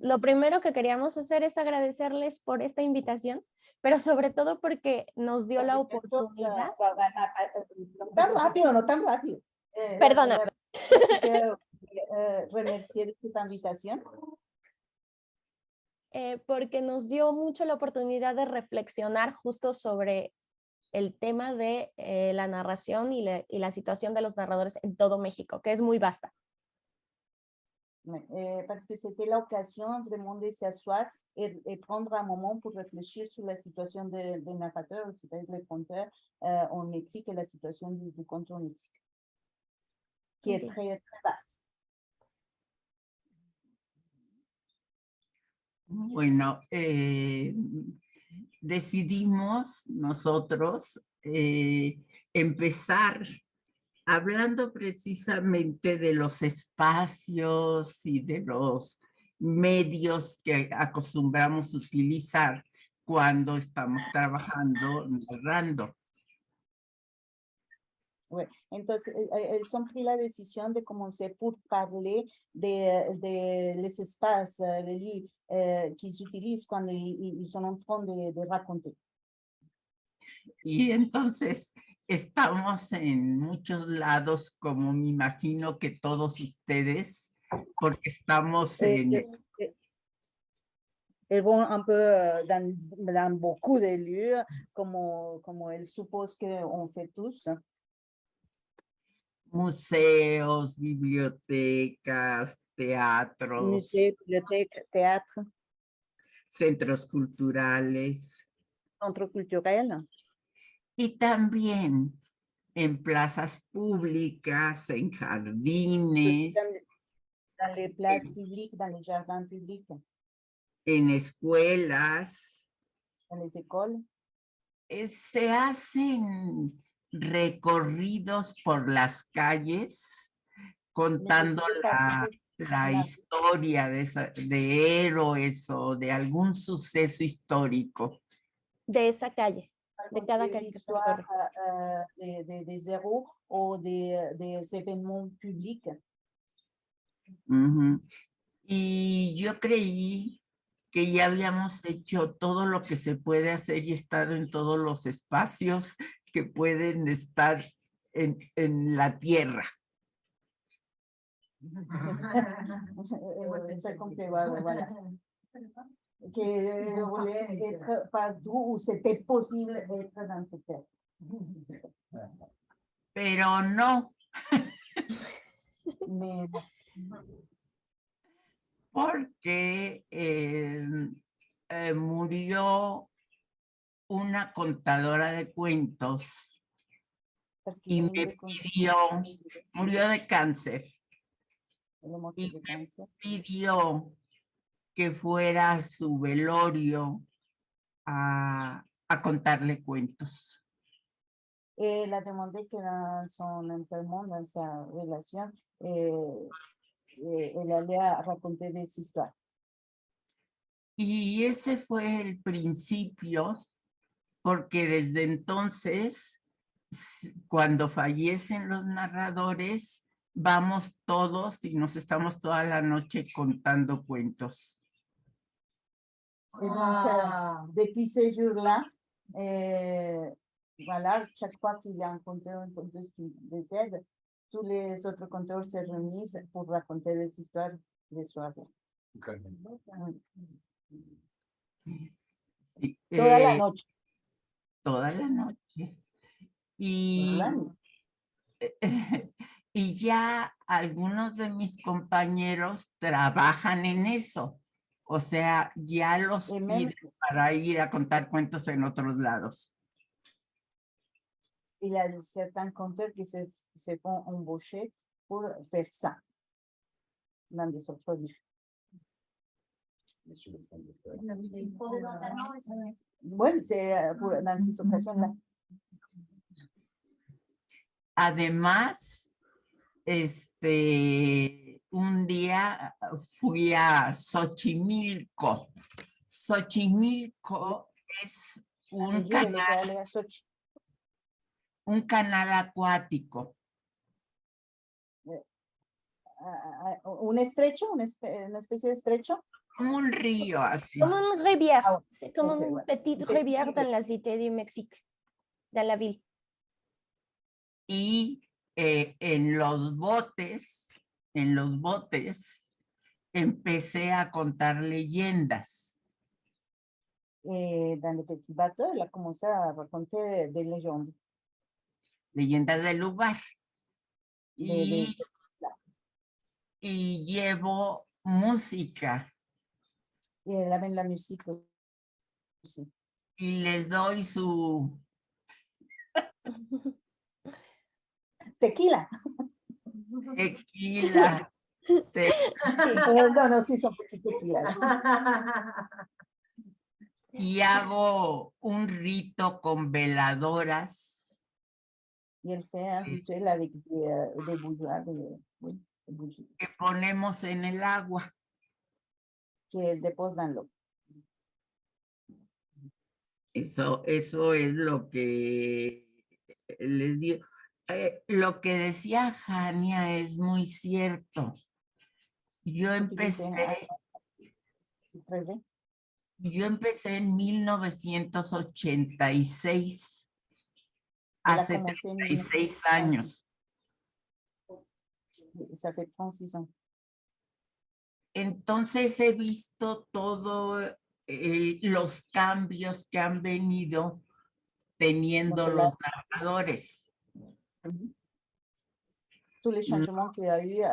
lo primero que queríamos hacer es agradecerles por esta invitación, pero sobre todo porque nos dio la oportunidad. No tan rápido, no tan rápido. Perdona. Remercier de esta invitación. Porque nos dio mucho la oportunidad de reflexionar justo sobre el tema de la narración y la situación de los narradores en todo México, que es muy vasta. Parce que c'était l'occasion vraiment de s'asseoir et prendre un moment pour réfléchir sur la situation des narrateurs, c'est-à-dire les conteurs en Mexique et la situation du conte en Mexique, qui est très, très vaste. Bueno, decidimos nosotros empezar hablando precisamente de los espacios y de los medios que acostumbramos utilizar cuando estamos trabajando, narrando. Ouais. Entonces, ils ont pris la décision de commencer pour parler de les espaces, les lieux qu'ils utilisent quand ils sont en train de raconter. Y entonces estamos en muchos lados, como me imagino que todos ustedes, porque estamos en... Ils vont un peu dans beaucoup de lieux, como elle suppose qu'on fait tous. Museos, bibliotecas, teatros, Musée, bibliothèque, théâtre, centros culturales. centre culturel. Y también en plazas públicas, en jardines. Dans les places publiques, dans les jardins publics. En escuelas. En les écoles. Se hacen recorridos por las calles contando la historia de héroes o de algún suceso histórico. De esa calle, de cada calle. Des héros o des événements publics. Y yo creí que ya habíamos hecho todo lo que se puede hacer y estado en todos los espacios que pueden estar en la tierra. Que voulait être partout où c'était possible d'être dans cette terre. Pero no. Porque murió una contadora de cuentos y me pidió, murió de cáncer, y me pidió que fuera a su velorio a contarle cuentos. Elle a demandé que dans son enterrement, dans sa relation, elle allait raconter des histoires. Y ese fue el principio, porque desde entonces, cuando fallecen los narradores, vamos todos y nos estamos toda la noche contando cuentos. Depuis ce jour-là, voilà, chaque fois qu'il y a un conteur, une conteuse qui décède, tous les autres conteurs se réunissent pour raconter des histoires de soirée. Sí, toda la noche. Toda la noche. Y, y ya algunos de mis compañeros trabajan en eso. O sea, ya los piden para ir a contar cuentos en otros lados. Il y a certains conteurs qui se font embaucher pour faire ça dans des autres lieux. Bueno, dans ces occasions-là. Además, un día fui a Xochimilco. Xochimilco es un canal acuático. Un estrecho, una especie de estrecho. como un río así. Comme une rivière. Ah, C'est comme ok, une ouais. petite Petite rivière rivière. dans la cité du Mexique, dans la ville. Y en los botes, empecé a contar leyendas. Dans le petit bateau, elle a commencé à raconter des légendes. Leyendas del lugar. Des- des- Y llevo música Et elle amène la musique aussi. y les doy su Tequila. tequila. Non, non, c'est son petit tequila. Y hago un rito con veladoras Et elle fait un rituel avec des bougies, oui, des bougies, que ponemos en el agua. qu'elle dépose dans l'eau. Eso es lo que les digo. Lo que decía Jania es muy cierto. Yo C'est très vrai. empecé en 1986, Elle a hace commencé en 36 años. Ça fait 36 ans. Entonces he visto todos los cambios que han venido teniendo Donc, los narradores. tous les changements qu'il y a eu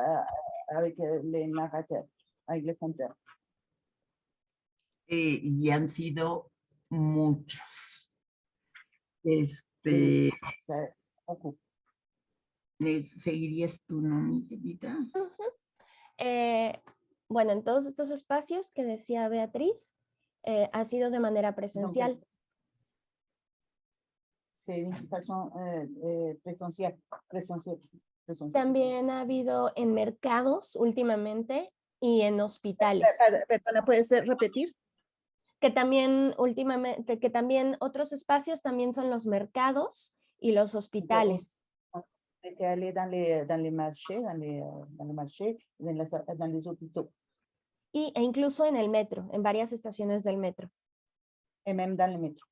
avec les narrateurs, avec les conteurs. Y han sido muchos. Beaucoup. ¿Seguirías tú, no, mi querida? Bueno, en todos estos espacios que decía Beatriz, ha sido de manera presencial. C'est une façon présentielle. También ha habido en mercados últimamente y en hospitales. Perdona, ¿puedes repetir? Que también últimamente, que también otros espacios también son los mercados y los hospitales. Que aller dans les marchés, dans les hôpitaux. E incluso en el metro, en varias estaciones del metro. Et même dans le métro.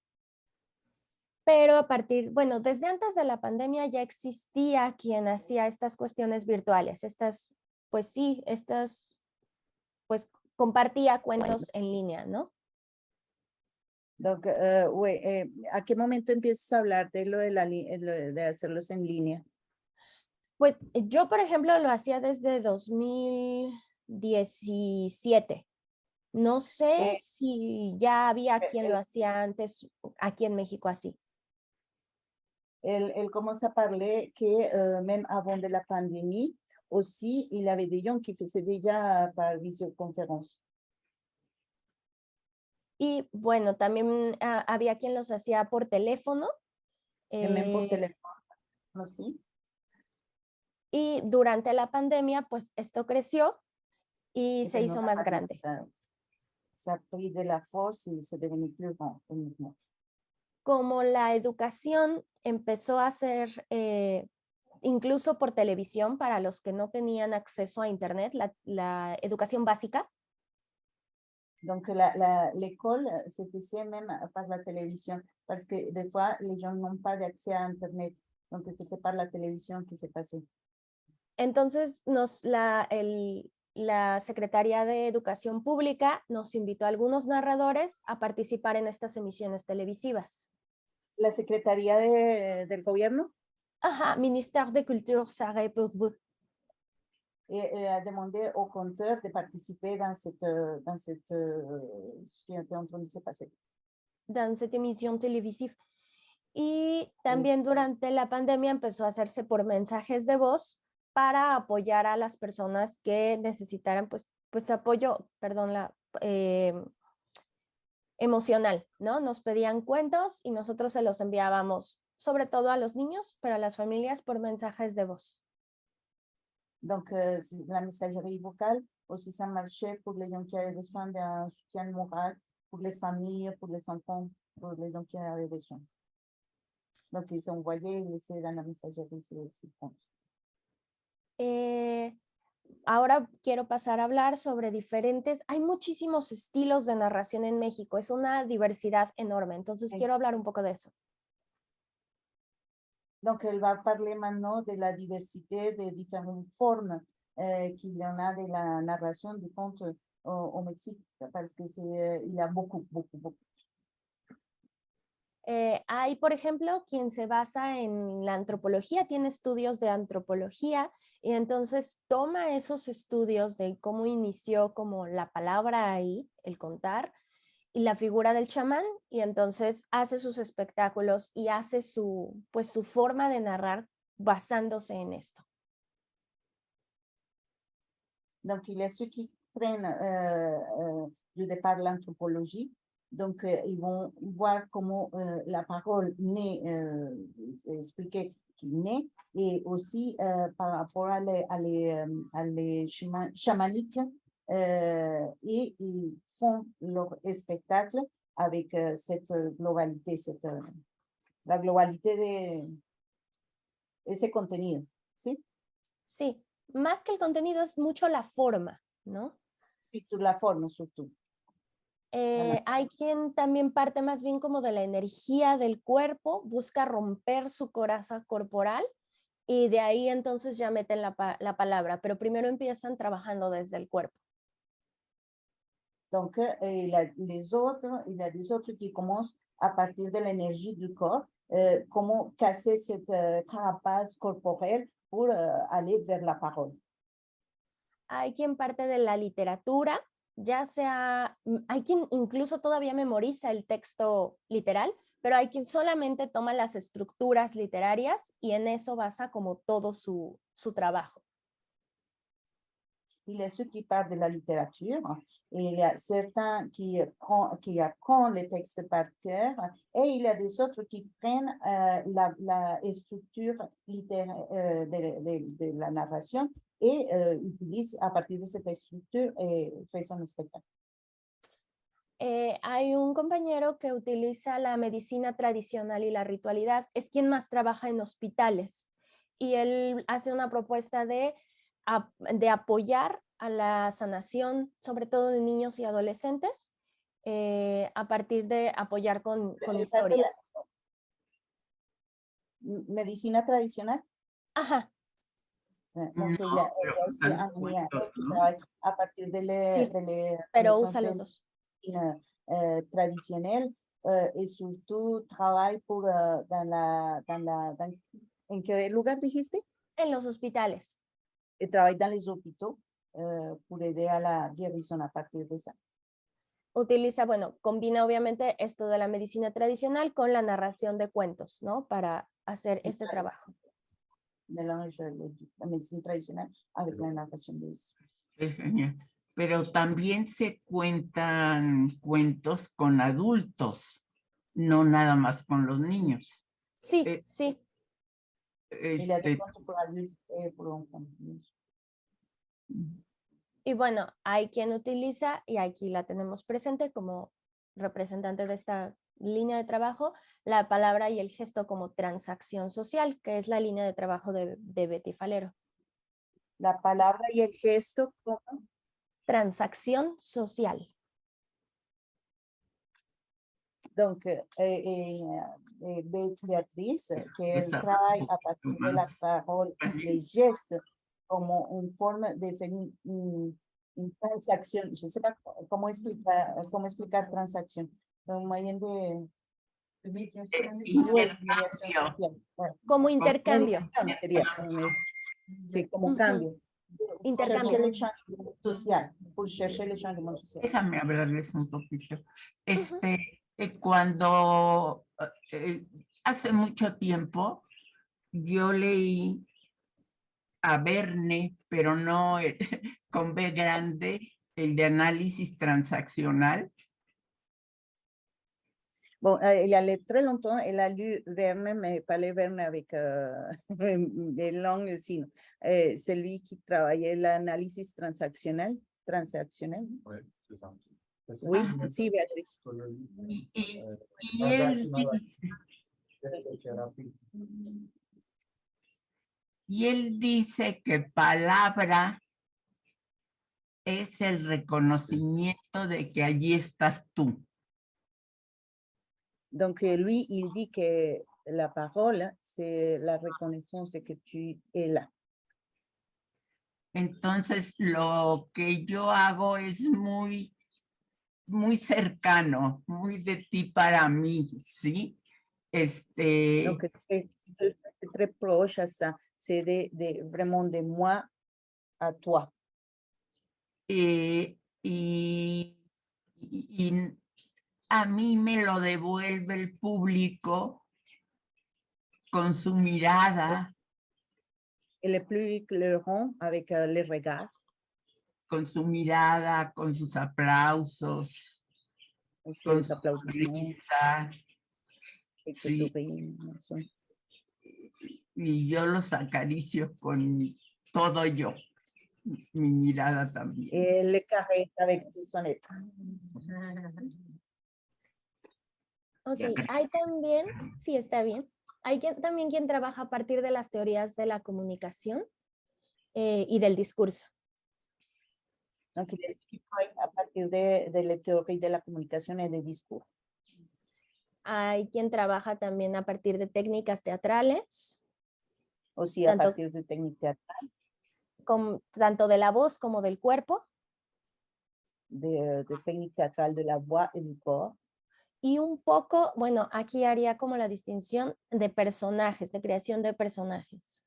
Pero a partir, bueno, desde antes de la pandemia ya existía quien hacía estas cuestiones virtuales, pues compartía cuentos en línea, ¿no? Donc, oui, ¿a qué momento empiezas a hablar de lo de hacerlos en línea? Pues yo, por ejemplo, lo hacía desde 2017. No sé si ya había quien lo hacía antes aquí en México así. Elle commence à parler que même avant de la pandémie, aussi, il y avait des gens qui faisaient déjà par visioconférence. Y bueno, también había quien los hacía por teléfono. Et même pour téléphone aussi. Y durante la pandemia, pues esto creció y se hizo más grande. Ça a pris de la force y c'est devenu plus grand. Como la educación empezó a ser incluso por televisión para los que no tenían acceso a internet, la educación básica. Donc, l'école se faisait même par la télévision, parce que des fois, les gens n'ont pas d'accès à Internet. Donc, c'était par la télévision que se passait. Entonces, la Secretaría de Educación Pública nos invitó a algunos narradores a participar en estas emisiones televisivas. La Secretaría del Gobierno? Ajá, Ministère de Culture, Sarah pour vous. Et a demandé aux conteurs de participer dans ce qui était en train de se passer. Dans cette émission televisiva. Y también durante la pandemia empezó a hacerse por mensajes de voz para apoyar a las personas que necesitaran pues apoyo, perdón, emocional, ¿no? Nos pedían cuentos y nosotros se los enviábamos, sobre todo a los niños, pero a las familias por mensajes de voz. Donc, la messagerie vocale, aussi ça marchait pour les gens qui avaient besoin d'un soutien moral, pour les familles, pour les enfants, pour les gens qui avaient besoin. Donc, ils envoyaient et laissaient dans la messagerie ces comptes. ahora quiero pasar a hablar sobre hay muchísimos estilos de narración en México, es una diversidad enorme, entonces Sí. quiero hablar un poco de eso. Donc, elle va parler maintenant de la diversité des différentes formes qu'il y en a de la narration du conte au Mexique, parce que il y a beaucoup. Hay, por ejemplo, quien se basa en la antropología, tiene estudios de antropología y entonces toma esos estudios de cómo inició como la palabra ahí, el contar, y la figura del chamán, y entonces hace sus espectáculos y hace su forma de narrar basándose en esto. Donc, il y a ceux qui prennent du départ l'anthropologie. Donc, ils vont voir comment la parole naît, expliquer qui naît, et aussi par rapport à les chamaniques, et ils font leur spectacle avec cette globalité, la globalité de ese contenido, ¿sí? Sí, más que el contenido es mucho la forma, ¿no? Sí, la forma, surtout. Hay quien también parte más bien como de la energía del cuerpo, busca romper su coraza corporal y de ahí entonces ya meten la palabra, pero primero empiezan trabajando desde el cuerpo. Donc, il y a des autres qui commencent à partir de l'énergie du corps, comment casser cette carapace corporelle pour aller vers la parole. Hay quien parte de la literatura, ya sea, hay quien incluso todavía memoriza el texto literal, pero hay quien solamente toma las estructuras literarias y en eso basa como todo su trabajo. Il y a ceux qui partent de la littérature, et il y a certains qui apprennent les textes par cœur, et il y a des autres qui prennent la structure littéraire de la narration et utilisent à partir de cette structure et fait son spectacle. Hay un compañero que utiliza la medicina tradicional y la ritualidad, es quien más trabaja en hospitales y él hace una propuesta de apoyar a la sanación, sobre todo de niños y adolescentes, a partir de apoyar con historias. Medicina tradicional. Ajá. Donc, il y a aussi un qui travaille à partir de pero usa los dos. Traditionnelle et surtout travaille pour ¿en qué lugar dijiste? En los hospitales. Et travaille dans les hôpitaux pour aider à la guérison à partir de ça. Utiliza, bueno, combina obviamente esto de la medicina tradicional con la narración de cuentos, ¿no? Para hacer este trabajo. Mélange la medicina tradicional avec la narración de eso. Es genial. Pero también se cuentan cuentos con adultos, no nada más con los niños. Sí, sí. Il y a des contes pour adultes et pour enfants. Y bueno, hay quien utiliza, y aquí la tenemos presente como representante de esta línea de trabajo, la palabra y el gesto como transacción social, que es la línea de trabajo de Betty Falero. La palabra y el gesto como transacción social. Donc, Beatrice, qu'elle travaille à partir de la parole y les gestes como une forme de une transaction. Je ne sais pas comment explicar transaction. Un moyen de como intercambio. Sería, sí, como cambio. Intercambio. Social, pour chercher le changement social. Déjame hablarles un poquito. Cuando hace mucho tiempo yo leí a Verne, pero no con B grande, el de análisis transaccional. Bon, il y a très longtemps, elle a lu Verne, mais pas le Verne avec des langues signes. Celui qui travaillait l'analyse transactionnel. Oui, c'est ça. Oui, sí, Beatriz. Y él dice que palabra es el reconocimiento de que allí estás tú. Donc, lui, il dit que la parole, c'est la reconnaissance de que tu es là. Entonces, lo que yo hago es muy cercano, muy de ti para mí, ¿sí? Donc, c'est très proche à ça. C'est vraiment de moi à toi. y a mí me lo devuelve el público con su mirada, Et le public le rend avec les regards, con su mirada, con sus aplausos, avec con ses su applaudissements, sonrisa, avec ses sí, sourires. y yo los acaricio con todo yo, mi mirada también. Et le caresse avec son être. Ok, Ya, hay también, sí, está bien. Hay también quien trabaja a partir de las teorías de la comunicación y del discurso. Donc, il explique à partir de la théorie de la communication et des discours. Hay quien trabaja también a partir de técnicas teatrales, Aussi à Tanto- partir de techniques théâtrales, tanto de la voz como del cuerpo, de techniques théâtrales de la voix et du corps. y un poco, bueno, aquí haría como la distinción de personajes, de creación de personajes.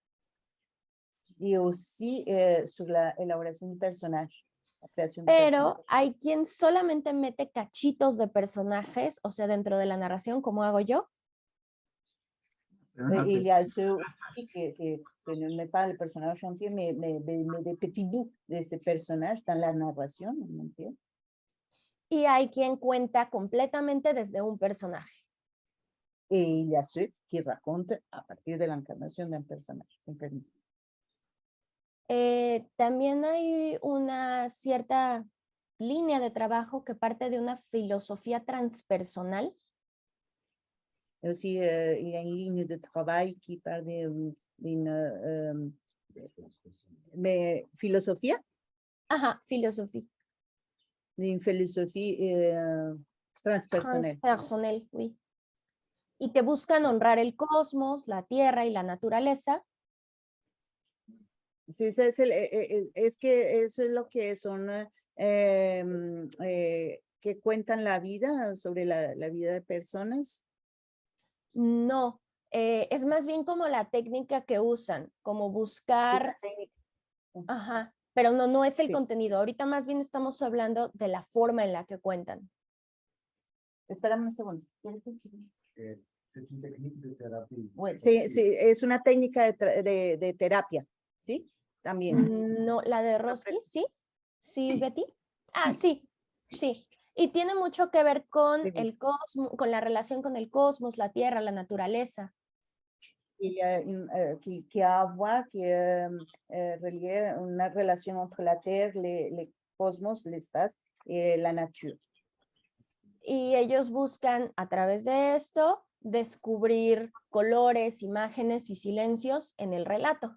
Et aussi sur l'élaboration du personnage. La création du Pero personnage. hay quien solamente mete cachitos de personajes, o sea, dentro de la narración, como hago yo, Pero no Il te- y a ceux aussi que ne met pas le personnage entier, mais des petits bouts de ces personnages dans la narration entière. y hay quien cuenta completamente desde un personaje. Et il y a ceux qui racontent à partir de l'incarnation d'un personnage. También hay una cierta línea de trabajo que parte de una filosofía transpersonal, Et aussi, il y a une ligne de travail qui parle d'une mais philosophie, ajá, filosofía d'une philosophie transpersonnelle. transpersonal, oui, y que buscan honrar el cosmos, la tierra y la naturaleza, Sí, es que eso es lo que son que cuentan la vida sobre la vida de personas. no, es más bien como la técnica que usan, como buscar, ajá, pero no es el Sí. contenido, ahorita más bien estamos hablando de la forma en la que cuentan. Espérame un segundo. C'est une technique de thérapie. Bueno, sí, es una técnica de terapia, ¿sí? También. No, la de Roski, ¿sí? ¿Sí, Sí. Betty? Ah, sí, sí. Y tiene mucho que ver con Sí. el cosmos, con la relación con el cosmos, la tierra, la naturaleza. Qui a à voir, qui relié una relación entre la Terre, le cosmos, l'espace et la nature. Y ellos buscan a través de esto descubrir colores, imágenes y silencios en el relato.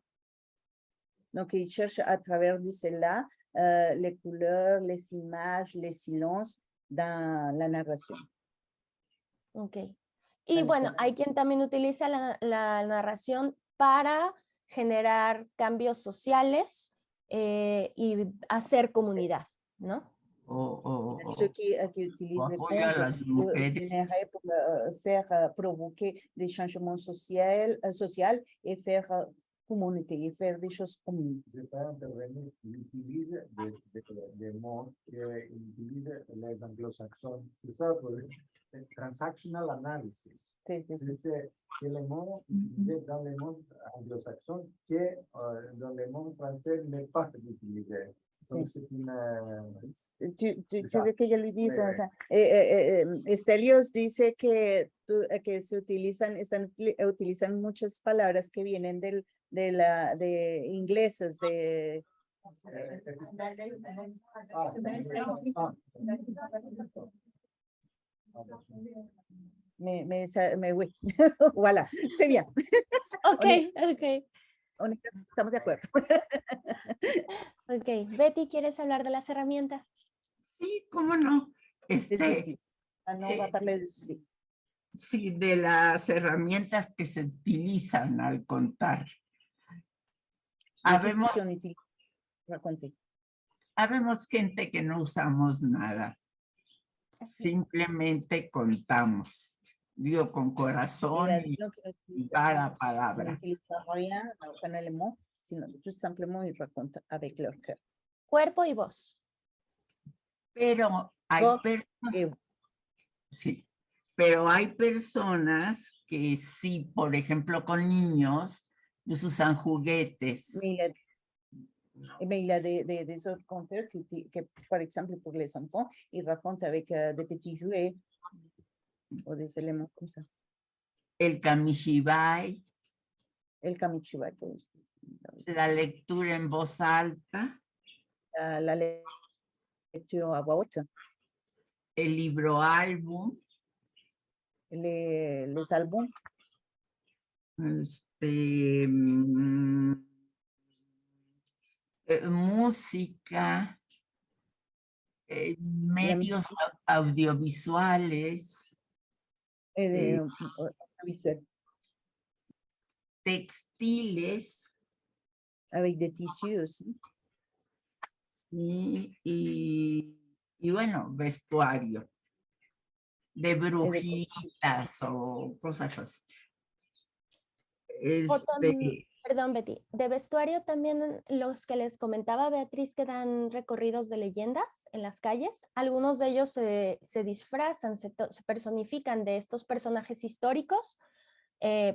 Donc, ils cherchent à travers de cela les couleurs, les images, les silences dans la narration. Ok. Y Vale, bueno, vale. hay quien también utiliza la narración para generar cambios sociales y hacer comunidad, ¿no? Ceux qui utilisent les apoyo a contes las mujeres. générés pour faire provoquer des changements sociaux et faire communauté, et faire des choses communes. C'est pas intervenir, il utilise des mots qu'ils utilisent les anglo-saxons. C'est ça, pour le transactional analysis. Sí, sí, sí. C'est les mots utilisés dans le monde anglo-saxon que dans le monde français n'est pas utilisé. Donc, Sí. c'est une... Tu Exacto. ves que ella lo dice, Sí, o sea, Stelios dice que se utilizan, utilizan muchas palabras que vienen de ingleses, de oui. Voilà, c'est bien. Ok, On est- ok. Estamos de acuerdo. Ok, Betty, ¿quieres hablar de las herramientas? Sí, cómo no. No va a parler de outils. Sí, de las herramientas que se utilizan al contar. Les outils Habemos, qu'on utilise pour raconter. habemos gente que no usamos nada. Así. Simplemente contamos. Digo, con Il y corazón a y des gens qui cada palabra. n'utilisent rien, aucun élément, sinon tout simplement ils racontent avec leur cœur. Cuerpo y voz. Pero hay, Voz et sí, pero hay personas que sí, por ejemplo, con niños, pues usan juguetes. mais il a des autres conteurs que, par exemple, pour les enfants, ils racontent avec des petits jouets ou des éléments comme ça. El kamishibai, El kamichiwa, que es la lectura en voz alta, la lecture à voix haute, el libro álbum, les albums, música, medios audiovisuales, visuels, textiles, avec des tissus aussi. sí, y bueno, vestuario, de brujitas o cosas así. Perdón, Betty, de vestuario también los que les comentaba Beatriz que dan recorridos de leyendas en las calles, algunos de ellos se disfrazan, se personifican de estos personajes históricos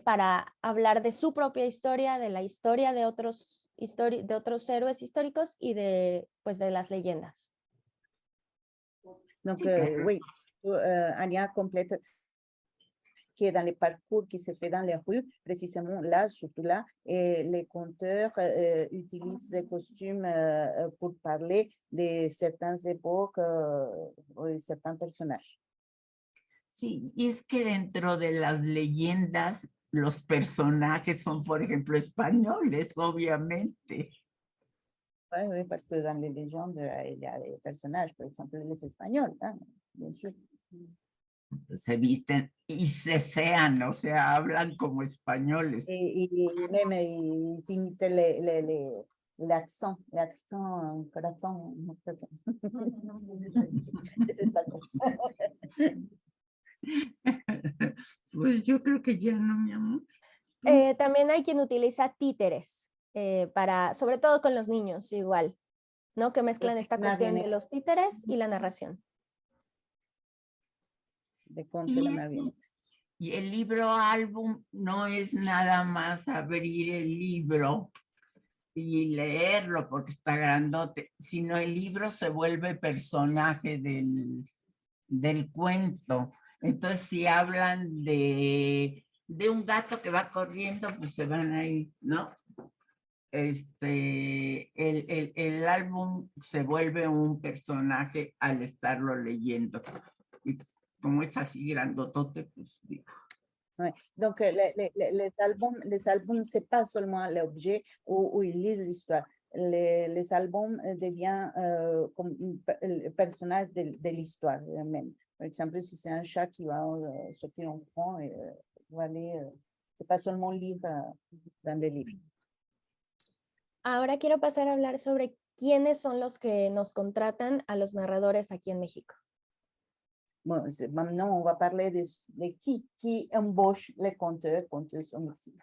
para hablar de su propia historia, de la historia de otros héroes históricos y de, pues, de las leyendas. Donc, Sí, claro. oui, un lien complète qui est dans les parcours qui se fait dans les rues, précisément là, surtout là, les conteurs utilisent des costumes pour parler de certaines époques ou de certains personnages. Sí, y es que dentro de las leyendas, los personajes son, por ejemplo, españoles, obviamente. Oui, oui, parce que dans les légendes, il y a des personnages, par exemple les Espagnols, hein, bien sûr. Se visten y se sean, o sea, hablan como españoles. Et même ils imitent l'accent, corazón. Es español. Pues yo creo que ya no, mi amor. También hay quien utiliza títeres, sobre todo con los niños, igual, ¿no? Que mezclan esta cuestión de los títeres y la narración. De conte la marioneta. Y el libro álbum no es nada más abrir el libro y leerlo porque está grandote, sino el libro se vuelve personaje del cuento. Entonces, si hablan de un gato que va corriendo, pues se van ahí, ¿no? El álbum se vuelve un personaje al estarlo leyendo. Y como es así grandotote, pues digo. Ouais. Donc, les albums, c'est pas seulement l'objet où ils lisent l'histoire. Les albums deviennent comme le personnage de l'histoire même. Par exemple, si c'est un chat qui va sortir en front et va aller, c'est pas seulement lire dans les livres. Ahora quiero pasar a hablar sobre quiénes son los que nos contratan a los narradores aquí en México. Bon, maintenant, on va parler de qui embauche les conteurs, conteuses au Mexique.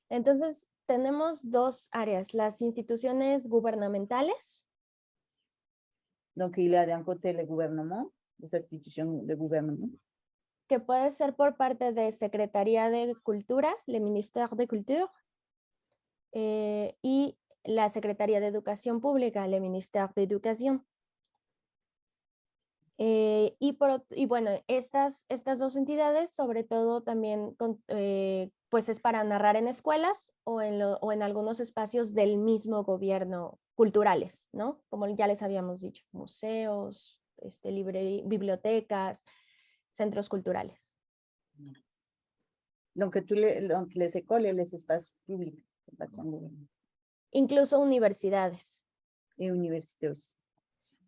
Entonces, tenemos dos áreas, las instituciones gubernamentales. Donc, il y a d'un côté le gouvernement, les institutions de gouvernement. Que puede ser por parte de Secretaría de Cultura, le Ministère de Culture, y la Secretaría de Educación Pública, le Ministère de Educación. Y bueno, estas dos entidades, sobre todo también, pues es para narrar en escuelas o en algunos espacios del mismo gobierno culturales, ¿no? Como ya les habíamos dicho, museos, bibliotecas, centros culturales. Donc, les écoles et les espaces publics. incluso universidades. et université aussi.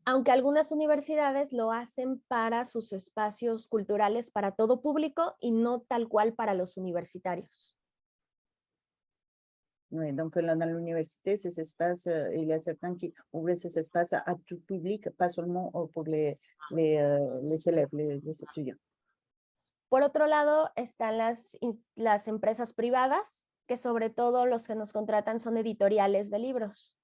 Aunque algunas universidades lo hacen para sus espacios culturales para todo público y no tal cual para los universitarios. Oui, donc dans l'université, ces espaces, il y a certains qui ouvrent ces espaces à tout public, pas seulement pour les élèves, les étudiants. Por otro lado, están las empresas privadas, que sobre todo los que nos contratan son editoriales de libros.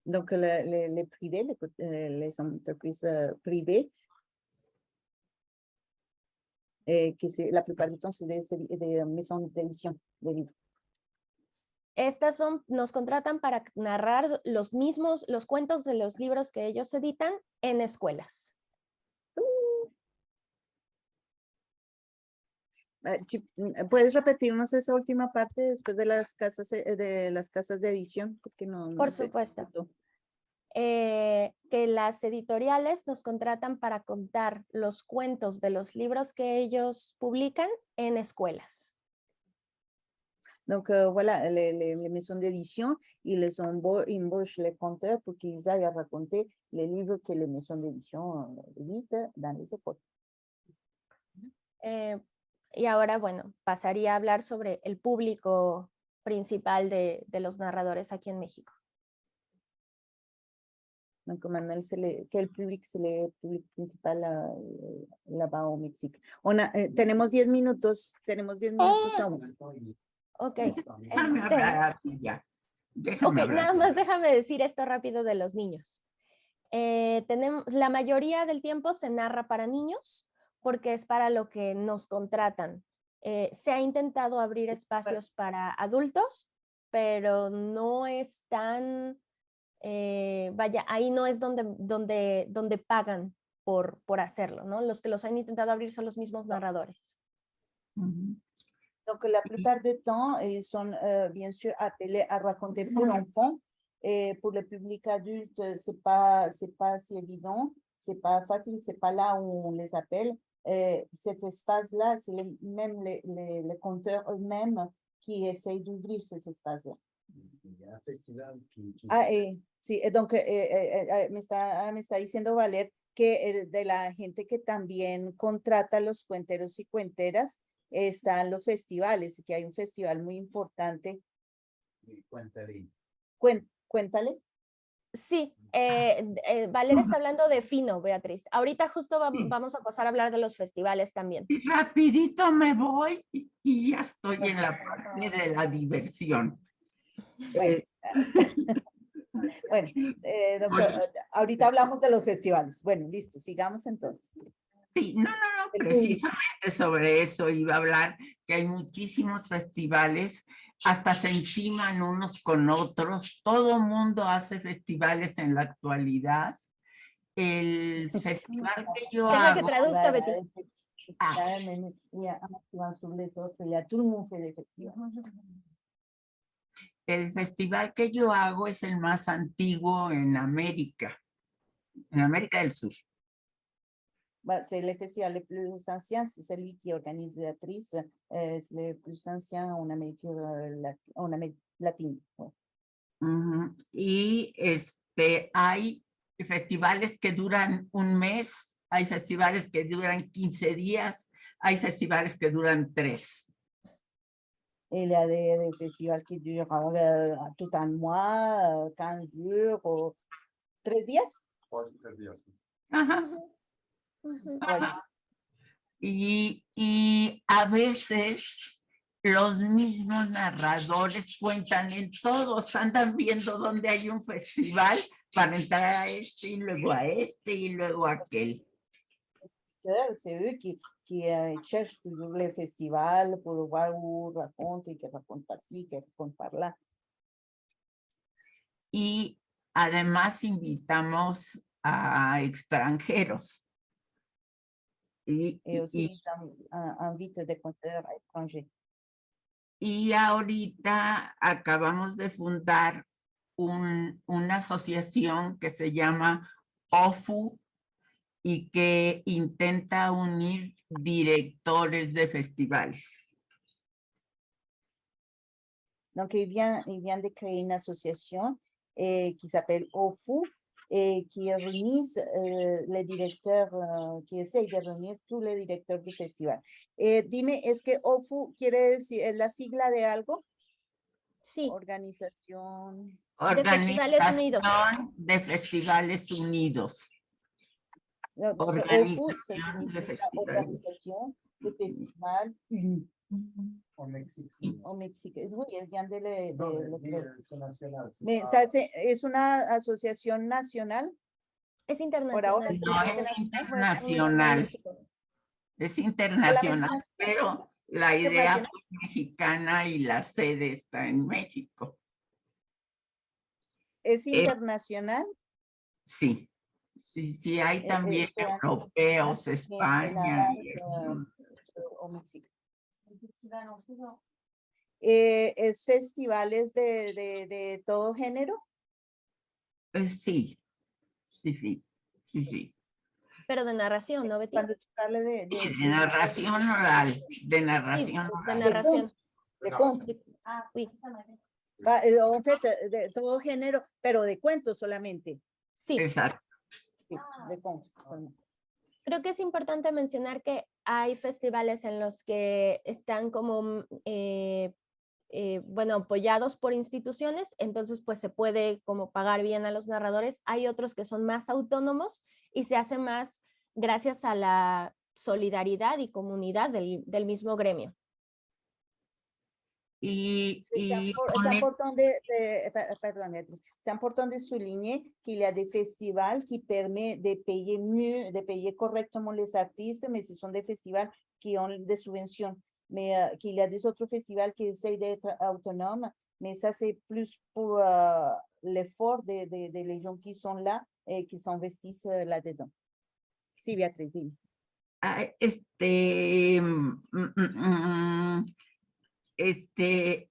Donc les privés, les entreprises privées, la plupart du temps, c'est des maisons d'édition de livres. Estas nos contratan para narrar los cuentos de los libros que ellos editan en escuelas. ¿Puedes repetirnos esa última parte después de las casas de edición? Porque no Por sé. supuesto. Que las editoriales nos contratan para contar los cuentos de los libros que ellos publican en escuelas. Donc voilà, les maisons d'édition, ils les embauchent les conteurs pour qu'ils aillent à raconter les livres que les maisons d'édition éditent dans les écoles. Y ahora, bueno, pasaría a hablar sobre el público principal de los narradores aquí en México. Donc maintenant, quel public, c'est le public principal là-bas au Mexique. Tenemos 10 minutos aún. Ok. Déjame hablar a ti ya. Déjame Ok, hablar. nada más déjame decir esto rápido de los niños. La mayoría del tiempo se narra para niños porque es para lo que nos contratan. Se ha intentado abrir espacios para adultos, pero no es tan, vaya, ahí no es donde pagan por hacerlo, ¿no? Los que los han intentado abrir son los mismos narradores. Donc, la plupart du temps, ils sont bien sûr appelés à raconter pour l'enfant. Et pour le public adulte, c'est pas si évident, c'est pas facile, c'est pas là où on les appelle. Cet espace-là, c'est même les conteurs eux-mêmes qui essayent d'ouvrir ces espaces-là. Il y a un festival qui Sí, donc me está diciendo Valer que de la gente que también contrata a los cuenteros y cuenteras, están los festivales, y que hay un festival muy importante. Cuéntale. Cuéntale. Sí, Valer está hablando de Fino, Beatriz. Ahorita justo vamos a pasar a hablar de los festivales también. Y rapidito me voy y ya estoy en la parte de la diversión. Bueno, doctor, ahorita hablamos de los festivales. Bueno, listo, sigamos entonces. Sí, no, precisamente sobre eso iba a hablar, que hay muchísimos festivales, hasta se enciman unos con otros, todo mundo hace festivales en la actualidad. El festival que yo Deja que hago... traduzca, Betty. El festival que yo hago es el más antiguo en América del Sur. C'est le festival le plus ancien, c'est celui qui organise Béatrice, c'est le plus ancien en Amérique latine. Y hay festivales que duran un mes, hay festivales que duran 15 días, hay festivales que duran 3. Il y a des festivals qui durent tout un mois, 15 jours, 3 días. 3 días. Ajá. Bueno. Y a veces los mismos narradores cuentan en todos, andan viendo dónde hay un festival para entrar a este y luego a este y luego a aquel. C'est eux qui cherchent toujours les festivals pour voir où racontent et qui racontent par-ci, qui racontent par-là. Y además invitamos a extranjeros. Et aussi, invite des conteurs étrangers. Y ahorita acabamos de fundar una asociación que se llama OFU y que intenta unir directores de festivales. Donc, il vient de créer une association qui s'appelle OFU et qui réunit les directeurs, qui essaye de reunir tous les directeurs du festival. Dime, ¿es que OFU quiere decir, es la sigla de algo? Sí, Organización. de Festivales Unidos. Organización de Festivales Unidos. No, porque OFU se Organización de significa Festivales. Organización de Festival Uni. O México. O México. Oui, elle vient de No, le c'est national. c'est Mais pas- ça, es una asociación nacional. Es Por ahora internacional. No, es En internacional. México. Es internacional, nacional. pero la idea Internacional. fue mexicana y la sede está en México. Es internacional. Sí, sí, hay también sea europeos, internacional, España. o México. ¿Es festivales de todo género? Sí, sí. Pero de narración, ¿no, Betty? Cuando tú hablas De narración oral, de Sí, narración de oral. narración. de cuentos. Sí, En fait, de todo género, pero de cuentos solamente. sí. Exacto. Sí, de cuentos solamente. Creo que es importante mencionar que hay festivales en los que están como, bueno, apoyados por instituciones, entonces pues se puede como pagar bien a los narradores. Hay otros que son más autónomos y se hace más gracias a la solidaridad y comunidad del mismo gremio. C'est important de souligner qu'il y a des festivals qui permettent de payer mieux, de payer correctement les artistes, mais ce sont des festivals qui ont des subventions. Mais qu'il y a des autres festivals qui essayent d'être autonomes, mais ça c'est plus pour l'effort de les gens qui sont là et qui s'investissent là-dedans. Sí, Beatriz, dime.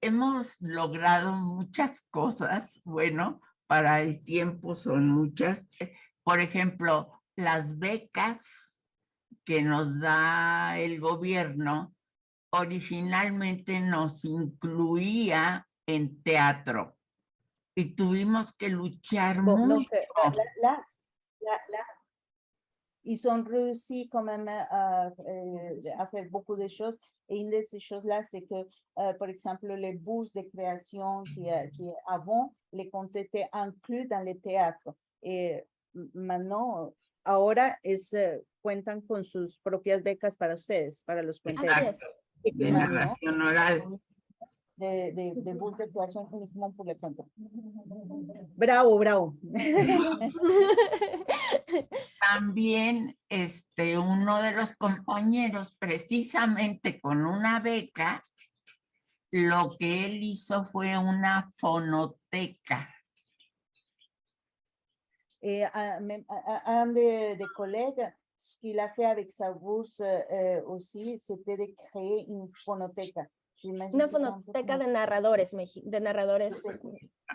Hemos logrado muchas cosas, bueno, para el tiempo son muchas. Por ejemplo, las becas que nos da el gobierno originalmente nos incluía en teatro y tuvimos que luchar Bon, mucho. donc, ils ont réussi quand même à faire beaucoup de choses. Et une de ces choses-là, c'est que, par exemple, les bourses de création qui avant, les comptes étaient inclus dans les théâtres. Et maintenant, ahora cuentan con sus propias becas para ustedes, para los cuenteros. Exacto, de narración oral. De bourses de création uniquement pour les cuentos. Bravo, bravo. También uno de los compañeros, precisamente con una beca, lo que él hizo fue una fonoteca. Un des collègues, ce qu'il a fait avec sa bourse aussi, c'était de créer une phonoteca. Una fonoteca de narradores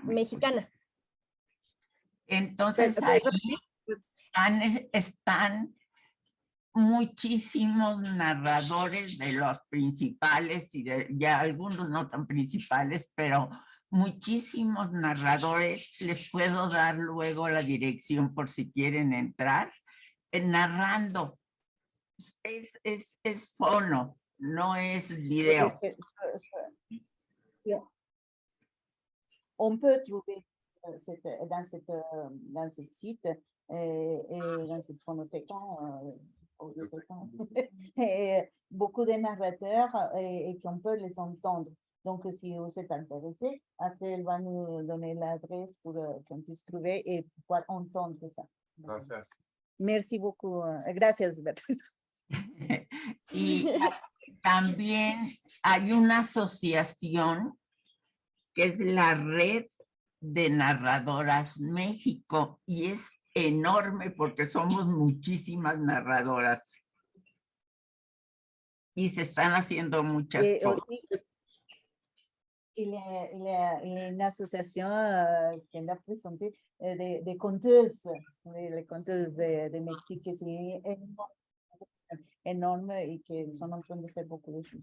mexicana. Entonces ahí están muchísimos narradores de los principales y ya algunos no tan principales, pero muchísimos narradores. Les puedo dar luego la dirección por si quieren entrar. Narrando. Es fono, no es video. On peut trouver dans ce site et dans cette phonothèque beaucoup de narrateurs et qu'on peut les entendre. Donc, si vous êtes intéressé, après, elle va nous donner l'adresse pour qu'on puisse trouver et pouvoir entendre ça. Gracias. Merci beaucoup. Gracias, Beatriz. Y también hay una asociación que es la Red de Narradoras México y es enorme porque somos muchísimas narradoras y se están haciendo muchas cosas. Il y a une association qui l'a présenté de conteuses, les conteuses de Mexique, qui est énorme et qui sont en train de faire beaucoup de choses.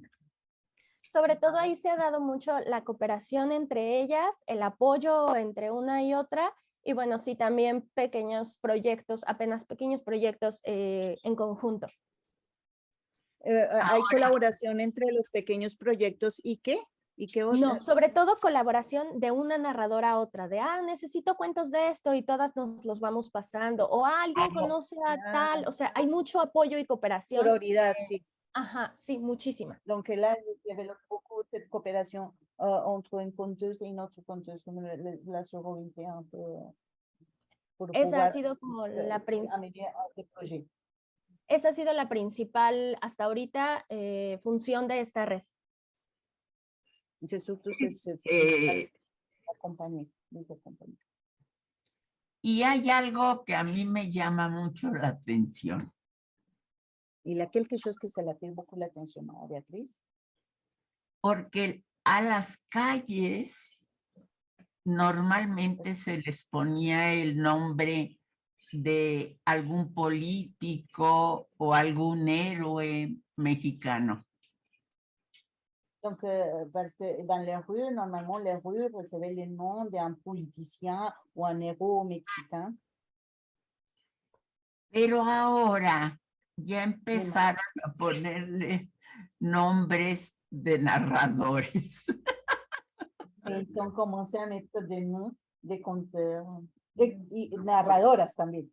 Sobre todo ahí se ha dado mucho la cooperación entre ellas, el apoyo entre una y otra, y bueno, sí, también pequeños proyectos, apenas pequeños proyectos en conjunto. ¿Hay colaboración entre los pequeños proyectos y qué? ¿Y qué otra? No, sobre todo colaboración de una narradora a otra, de, necesito cuentos de esto y todas nos los vamos pasando, o alguien conoce a tal, o sea, hay mucho apoyo y cooperación. Sororidad, sí. Ajá, sí, muchísima. Donc là, il y avait beaucoup de cette coopération entre une conteuse et une autre conteuse, comme la sororité un peu. Pour Esa ha pouvoir sido como la amener des projets. esa ha sido la principal hasta ahorita función de esta red. C'est surtout accompagner, les accompagner. Y hay algo que a mí me llama mucho la atención. Il y a quelque chose que ça l'attire beaucoup l'attention à Béatrice. Porque a las calles normalmente se les ponía el nombre de algún político o algún héroe mexicano. Donc, parce que dans les rues, normalement, les rues recevaient le nom d'un politicien ou un héros mexicain. Pero ahora ya empezaron a ponerle nombres de narradores. Et ils ont commencé à mettre des noms des conteurs, y narradoras también.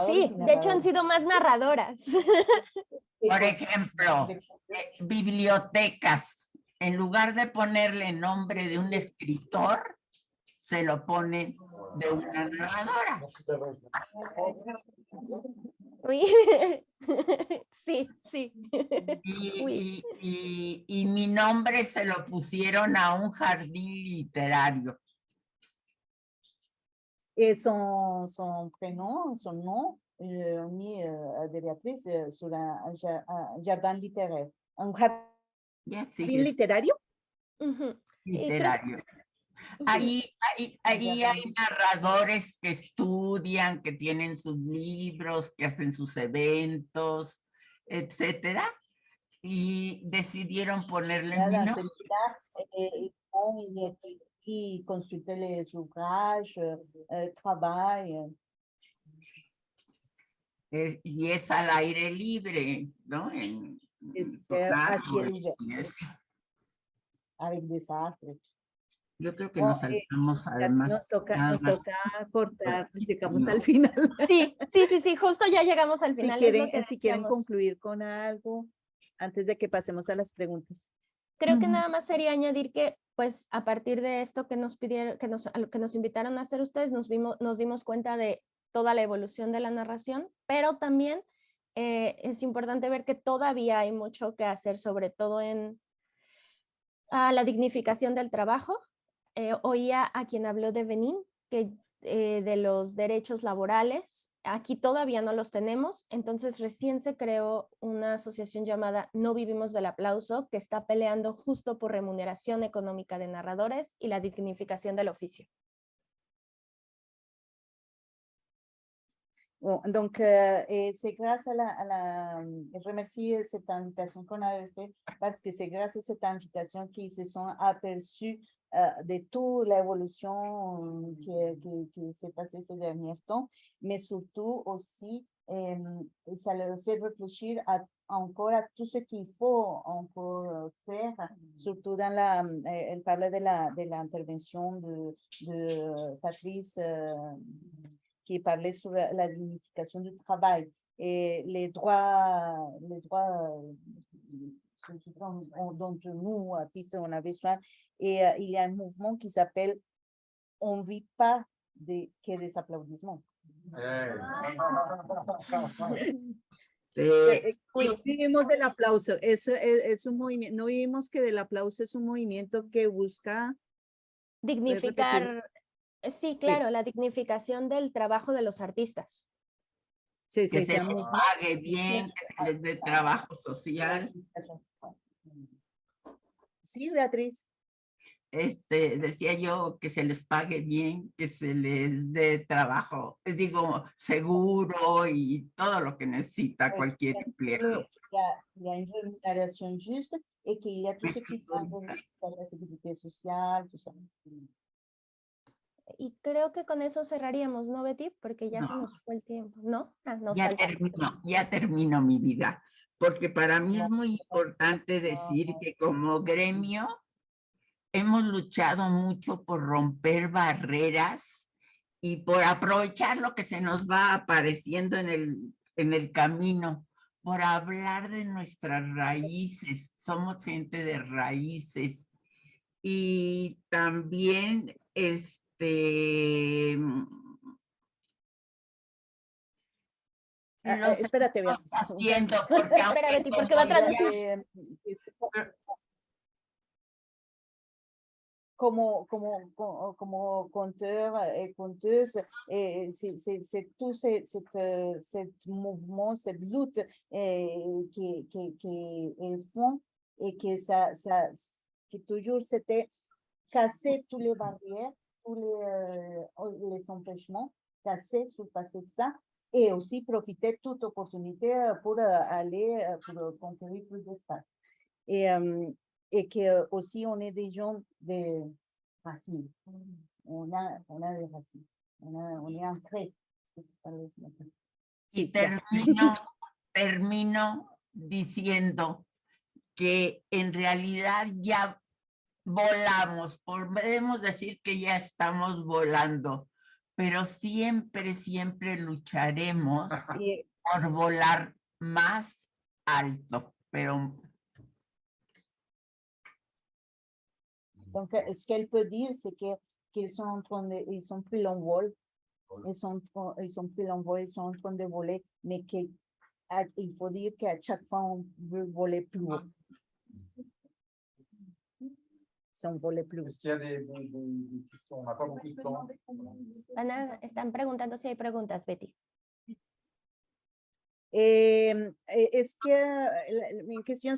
Sí, de hecho han sido más narradoras. Por ejemplo, bibliotecas. En lugar de ponerle nombre de un escritor, se lo ponen de una narradora. Uy. Sí, sí. Uy. Y mi nombre se lo pusieron a un jardín literario. Et son prénom, son nom, mis de Béatrice sur un jardin littéraire. Un jardin Ya sí, ¿literario? Ujú. literario. Ahí hay narradores que estudian, que tienen sus libros, que hacen sus eventos, etcétera, y decidieron ponerle mi nombre. Qui consultait les ouvrages, travail. Y es al aire libre, ¿no? En Este, los así árboles y eso. Avec des arbres. Yo creo que Oh, nos saltamos además. Nos toca cortar, llegamos No. al final. Sí, justo ya llegamos al final. Si quieren concluir con algo, antes de que pasemos a las preguntas. Creo que nada más sería añadir que, pues, a partir de esto que nos pidieron, que nos invitaron a hacer ustedes, nos dimos cuenta de toda la evolución de la narración, pero también es importante ver que todavía hay mucho que hacer, sobre todo en la dignificación del trabajo. Oía a quien habló de Benín, que de los derechos laborales, aquí todavía no los tenemos, entonces recién se creó una asociación llamada No Vivimos del Aplauso, que está peleando justo por remuneración económica de narradores y la dignificación del oficio. Bon, donc, c'est grâce je remercie cette invitation qu'on avait faite parce que c'est grâce à cette invitation qu'ils se sont aperçus de toute l'évolution qui s'est passée ces derniers temps, mais surtout aussi, ça leur fait réfléchir encore à tout ce qu'il faut encore faire, surtout dans elle parlait de l'intervention de Patrice, qui parlait sur la dignification du travail et les droits dont nous, artistes, on a besoin. Et il y a un mouvement qui s'appelle « On ne vit pas que des applaudissements ». No vivimos del aplauso, eso es un movimiento, no vivimos que del aplauso es un movimiento que busca dignificar. Sí, claro, la dignificación del trabajo de los artistas. Sí, que se les pague bien, que se les dé trabajo social. Sí, Beatriz. decía yo que se les pague bien, que se les dé trabajo, digo, seguro y todo lo que necesita Oui, cualquier empleado. il y a une rémunération juste et qu'il y a tout ce qui va avec la sécurité sociale, tout ça. Y creo que con eso cerraríamos, ¿no, Betty? Porque ya se No. nos fue el tiempo, ¿no? Ah, nos Ya falta. termino mi vida, porque para mí es muy importante decir que como gremio hemos luchado mucho por romper barreras y por aprovechar lo que se nos va apareciendo en el camino, por hablar de nuestras raíces. Somos gente de raíces. Y también, los Espérate, estamos Beatriz. haciendo, porque Espera, Betty, porque va a traducir. Como conteur et conteuse, c'est tout cette mouvement, cette lutte qu'ils font et que que toujours c'était casser toutes les barrières, tous les empêchements, casser, surpasser ça et aussi profiter de toute opportunité pour aller, pour conquérir plus d'espace. Et que aussi on est des gens de racines. On a des racines. On est ancré. Y termino diciendo que en realidad ya volamos, podemos decir que ya estamos volando, pero siempre lucharemos por volar más alto, pero Donc, ce qu'elle peut dire, c'est qu'ils sont en train de, ils sont pris l'envol, ils sont pris l'envol, ils sont en train de voler, mais qu'il faut dire qu'à chaque fois, on veut voler plus haut. Si on volait plus haut. Est-ce qu'il y a des questions? On n'a pas beaucoup de temps. Ana, están preguntando si hay preguntas, Betty. Es que mi cuestión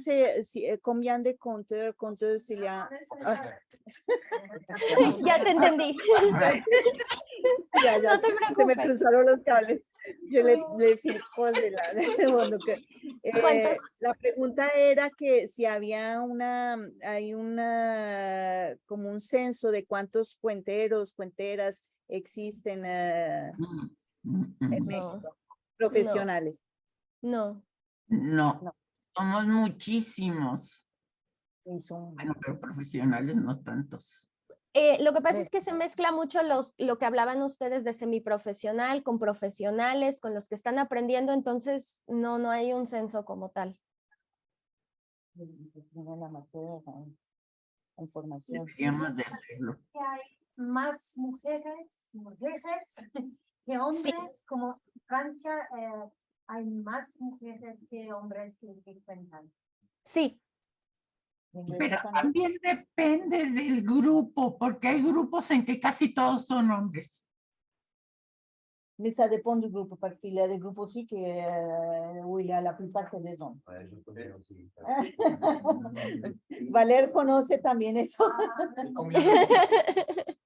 combien de conteurs il y a. Ya te entendí. Ya, No te se me preocupes. cruzaron los cables. Yo le fijo de la. Bueno, ¿Cuántos? la pregunta era que si había como un censo de cuántos cuenteros, cuenteras existen en México, profesionales. No. no, somos muchísimos. Son, Bueno, pero profesionales no tantos. Lo que pasa es que se mezcla mucho lo que hablaban ustedes de semiprofesional con profesionales, con los que están aprendiendo, entonces no hay un censo como tal. la materia, información. Deberíamos de hacerlo. Que hay más mujeres que hombres, como en Francia hay más mujeres que hombres que cuentan. Sí, Pero también depende del grupo, porque hay grupos en que casi todos son hombres. Mais ça dépend du groupe, parce qu'il y a des groupes aussi où il y a la plupart c'est des hommes. Ouais, je connais aussi. Valer conoce también eso. Combien de-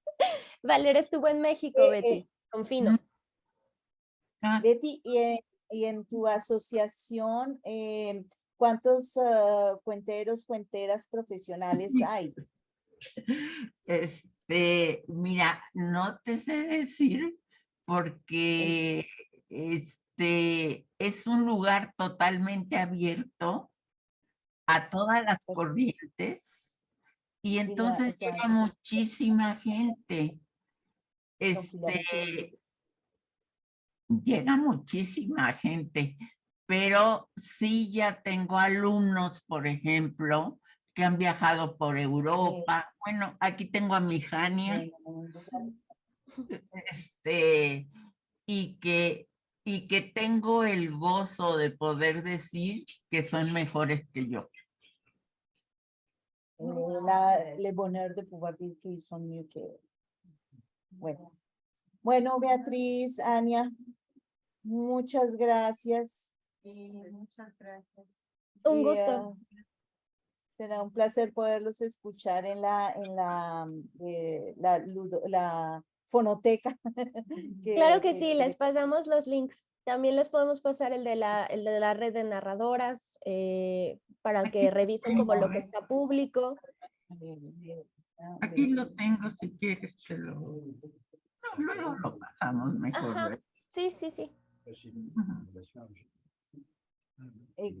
Valer estuvo en México, Betty, con Fino. Betty, y en tu asociación, ¿cuántos cuenteros, cuenteras profesionales hay? Mira, no te sé decir porque es un lugar totalmente abierto a todas las corrientes y entonces llega muchísima gente. Llega muchísima gente, pero sí ya tengo alumnos, por ejemplo, que han viajado por Europa. Bueno, aquí tengo a mi Jania, y que tengo el gozo de poder decir que son mejores que yo. Le bonheur de pouvoir dire qu'ils sont mieux que. Bueno, Beatriz, Ania, muchas gracias. Muchas gracias. Un gusto. Será un placer poderlos escuchar en la fonoteca. Claro que sí, les pasamos los links. También les podemos pasar el de la red de narradoras para Aquí que lo revisen como lo tengo, que está público. Aquí lo tengo, si quieres te lo... No, luego lo pasamos mejor. Ajá, ¿verdad? sí, sí, sí.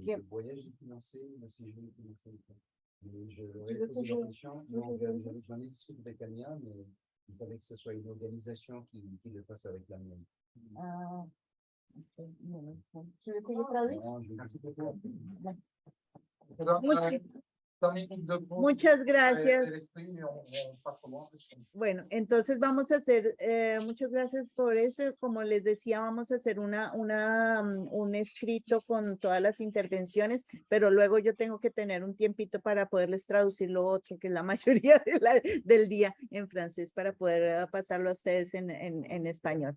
Que- voyage est financé, le séjour est financé. Mais je veux vais que poser je- la question. veux Non, que je- j'en ai discuté avec Ania, mais il fallait que ce soit une organisation qui le fasse avec la mienne. Ah, ok, bueno, ¿tu veux que yo traduzca? Non, je vais dire peut-être. Muchas gracias. Bueno, entonces vamos a hacer, muchas gracias por esto. Como les decía, vamos a hacer un escrito con todas las intervenciones, pero luego yo tengo que tener un tiempito para poderles traducir lo otro, que es la mayoría del día en francés, para poder pasarlo a ustedes en español.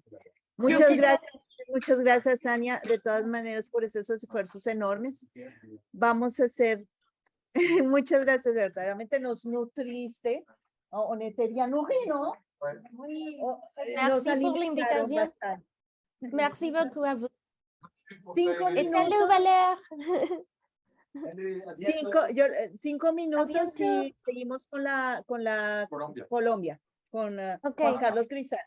Muchas gracias, Tania, de todas maneras, por esos esfuerzos enormes. Vamos a hacer, muchas gracias, verdaderamente nos nutriste, on était bien nourris, ¿no? Oui. Merci pour alimentaron l'invitation. bastante. Merci beaucoup à vous. 5 Et salut minutos, Valère. 5 minutos bientôt. y seguimos con Colombia, con Ok. Juan Carlos Grisal.